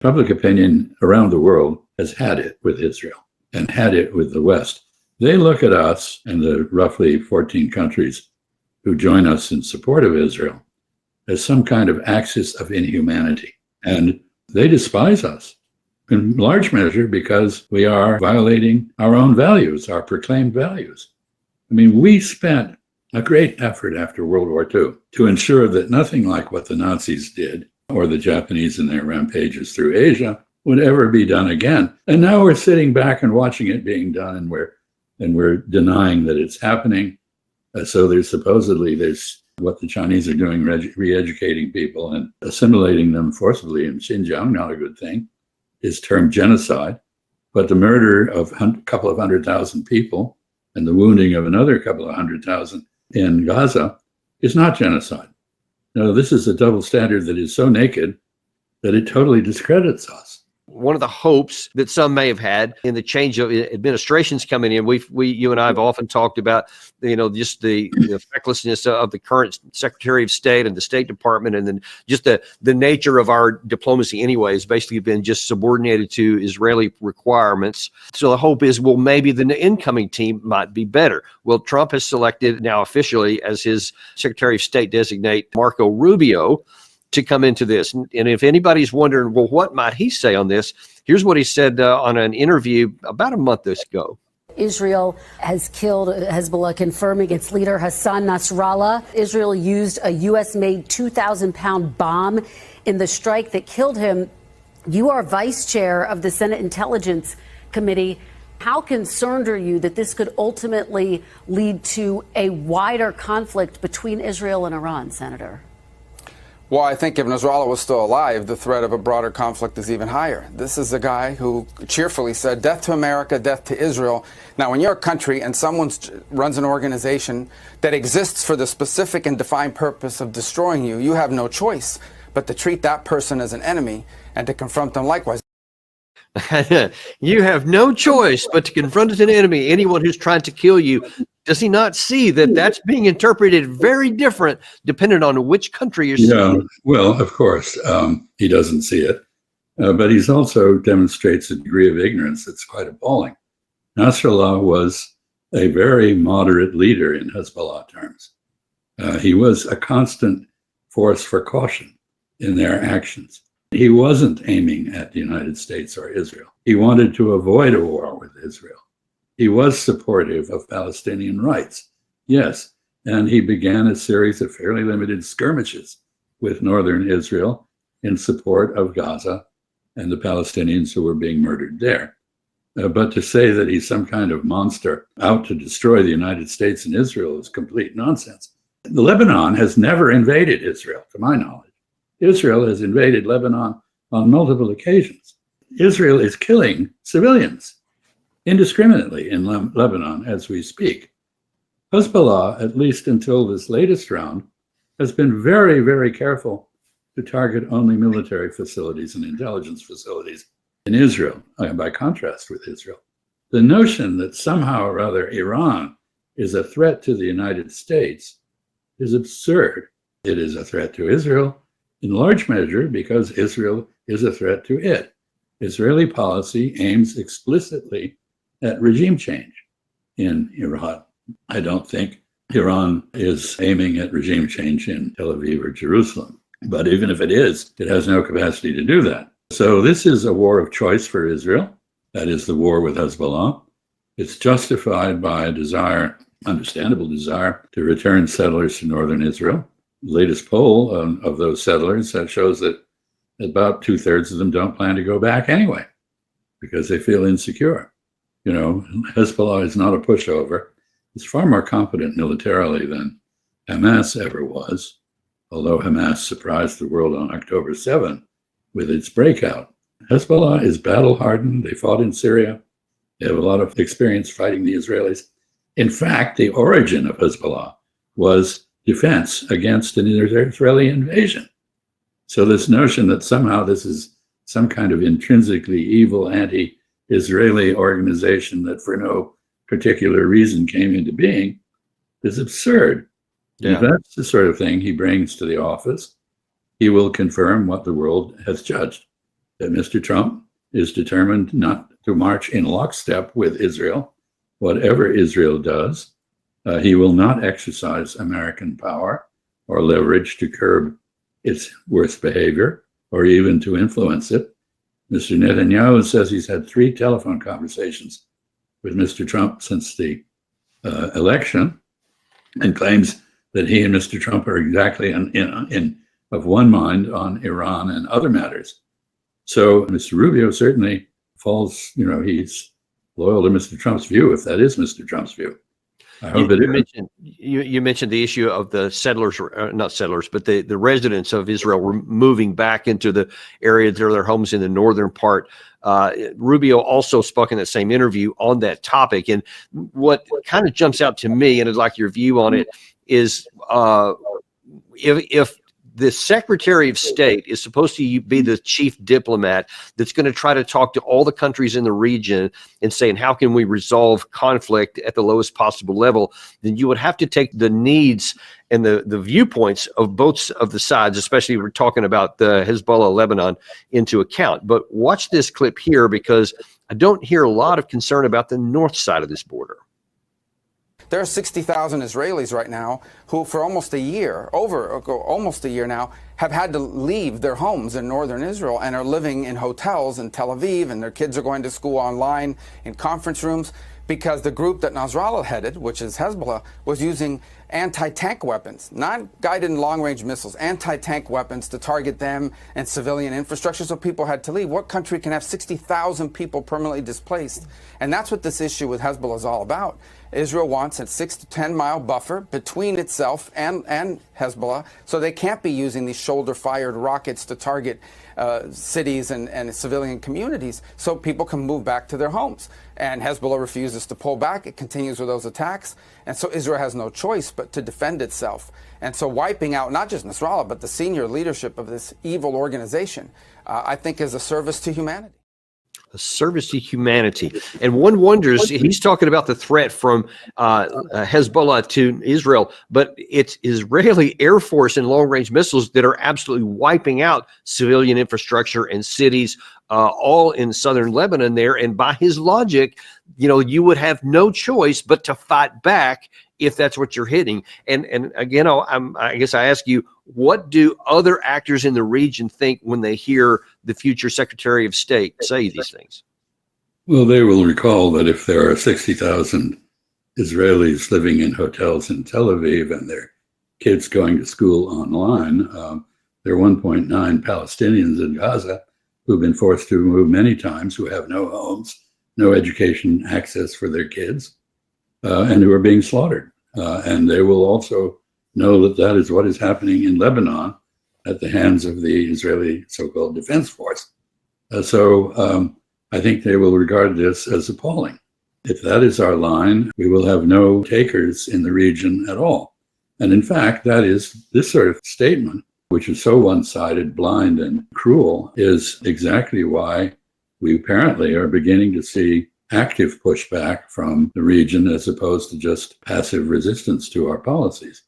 Public opinion around the world has had it with Israel and had it with the West. They look at us and the roughly 14 countries who join us in support of Israel as some kind of axis of inhumanity. And they despise us in large measure because we are violating our own values, our proclaimed values. I mean, we spent a great effort after World War II to ensure that nothing like what the Nazis did or the Japanese in their rampages through Asia would ever be done again. And now we're sitting back and watching it being done, and we're denying that it's happening. So there's what the Chinese are doing, re-educating people and assimilating them forcibly in Xinjiang, not a good thing, is termed genocide. But the murder of a couple of 100,000 people and the wounding of another couple of 100,000 in Gaza is not genocide. No, this is a double standard that is so naked that it totally discredits us. One of the hopes that some may have had in the change of administrations coming in, you and I have often talked about, just the fecklessness of the current Secretary of State and the State Department, and then just the nature of our diplomacy anyway has basically been just subordinated to Israeli requirements. So the hope is, well, maybe the incoming team might be better. Well, Trump has selected now officially as his Secretary of State designate Marco Rubio to come into this. And if anybody's wondering, well, what might he say on this? Here's what he said on an interview about a month ago. Israel has killed Hezbollah, confirming its leader Hassan Nasrallah. Israel used a U.S.-made 2,000-pound bomb in the strike that killed him. You are vice chair of the Senate Intelligence Committee. How concerned are you that this could ultimately lead to a wider conflict between Israel and Iran, Senator? Well, I think if Nasrallah was still alive, the threat of a broader conflict is even higher. This is a guy who cheerfully said, death to America, death to Israel. Now, when you're a country and someone runs an organization that exists for the specific and defined purpose of destroying you, you have no choice but to treat that person as an enemy and to confront them likewise. You have no choice but to confront as an enemy anyone who's trying to kill you. Does he not see that that's being interpreted very different depending on which country you're Yeah, well, of course, he doesn't see it. But he also demonstrates a degree of ignorance that's quite appalling. Nasrallah was a very moderate leader in Hezbollah terms. He was a constant force for caution in their actions. He wasn't aiming at the United States or Israel. He wanted to avoid a war with Israel. He was supportive of Palestinian rights, yes, and he began a series of fairly limited skirmishes with northern Israel in support of Gaza and the Palestinians who were being murdered there. But to say that he's some kind of monster out to destroy the United States and Israel is complete nonsense. Lebanon has never invaded Israel, to my knowledge. Israel has invaded Lebanon on multiple occasions. Israel is killing civilians indiscriminately in Lebanon as we speak. Hezbollah, at least until this latest round, has been very, very careful to target only military facilities and intelligence facilities in Israel, by contrast with Israel. The notion that somehow or other Iran is a threat to the United States is absurd. It is a threat to Israel, in large measure because Israel is a threat to it. Israeli policy aims explicitly at regime change in Iran. I don't think Iran is aiming at regime change in Tel Aviv or Jerusalem. But even if it is, it has no capacity to do that. So this is a war of choice for Israel. That is the war with Hezbollah. It's justified by a desire, understandable desire, to return settlers to northern Israel. The latest poll of those settlers shows that about 2/3 of them don't plan to go back anyway because they feel insecure. You know, Hezbollah is not a pushover. It's far more competent militarily than Hamas ever was, although Hamas surprised the world on October 7 with its breakout. Hezbollah is battle-hardened. They fought in Syria. They have a lot of experience fighting the Israelis. In fact, the origin of Hezbollah was defense against an Israeli invasion. So this notion that somehow this is some kind of intrinsically evil anti-Israeli organization that for no particular reason came into being is absurd. Yeah. If that's the sort of thing he brings to the office, he will confirm what the world has judged. that Mr. Trump is determined not to march in lockstep with Israel. Whatever Israel does, he will not exercise American power or leverage to curb its worst behavior or even to influence it. Mr. Netanyahu says he's had 3 telephone conversations with Mr. Trump since the election, and claims that he and Mr. Trump are exactly of one mind on Iran and other matters. So Mr. Rubio certainly falls, he's loyal to Mr. Trump's view, if that is Mr. Trump's view. I hope you mentioned the issue of the settlers, not settlers, but the residents of Israel were moving back into the area, their homes in the northern part. Rubio also spoke in that same interview on that topic. And what kind of jumps out to me, and I'd like your view on it, is if the Secretary of State is supposed to be the chief diplomat that's going to try to talk to all the countries in the region and saying, how can we resolve conflict at the lowest possible level, then you would have to take the needs and the viewpoints of both of the sides, especially we're talking about the Hezbollah, Lebanon, into account. But watch this clip here, because I don't hear a lot of concern about the north side of this border. There are 60,000 Israelis right now who, for almost a year now, have had to leave their homes in northern Israel and are living in hotels in Tel Aviv, and their kids are going to school online in conference rooms because the group that Nasrallah headed, which is Hezbollah, was using anti-tank weapons, not guided long-range missiles, anti-tank weapons to target them and civilian infrastructure, so people had to leave. What country can have 60,000 people permanently displaced? And that's what this issue with Hezbollah is all about. Israel wants a 6 to 10 mile buffer between itself and Hezbollah, so they can't be using these shoulder-fired rockets to target cities and civilian communities, so people can move back to their homes. And Hezbollah refuses to pull back. It continues with those attacks. And so Israel has no choice but to defend itself. And so wiping out not just Nasrallah, but the senior leadership of this evil organization, I think is a service to humanity. A service to humanity. And one wonders, he's talking about the threat from Hezbollah to Israel, but it's Israeli Air Force and long-range missiles that are absolutely wiping out civilian infrastructure and cities, all in southern Lebanon there. And by his logic, you would have no choice but to fight back if that's what you're hitting. And again, I guess I ask you, what do other actors in the region think when they hear the future Secretary of State say these things? Well, they will recall that if there are 60,000 Israelis living in hotels in Tel Aviv and their kids going to school online, there are 1.9 Palestinians in Gaza who've been forced to move many times, who have no homes, no education access for their kids, and who are being slaughtered. And they will also know that that is what is happening in Lebanon at the hands of the Israeli so-called Defense Force. So I think they will regard this as appalling. If that is our line, we will have no takers in the region at all. And in fact, that is this sort of statement, which is so one-sided, blind, and cruel, is exactly why we apparently are beginning to see active pushback from the region as opposed to just passive resistance to our policies.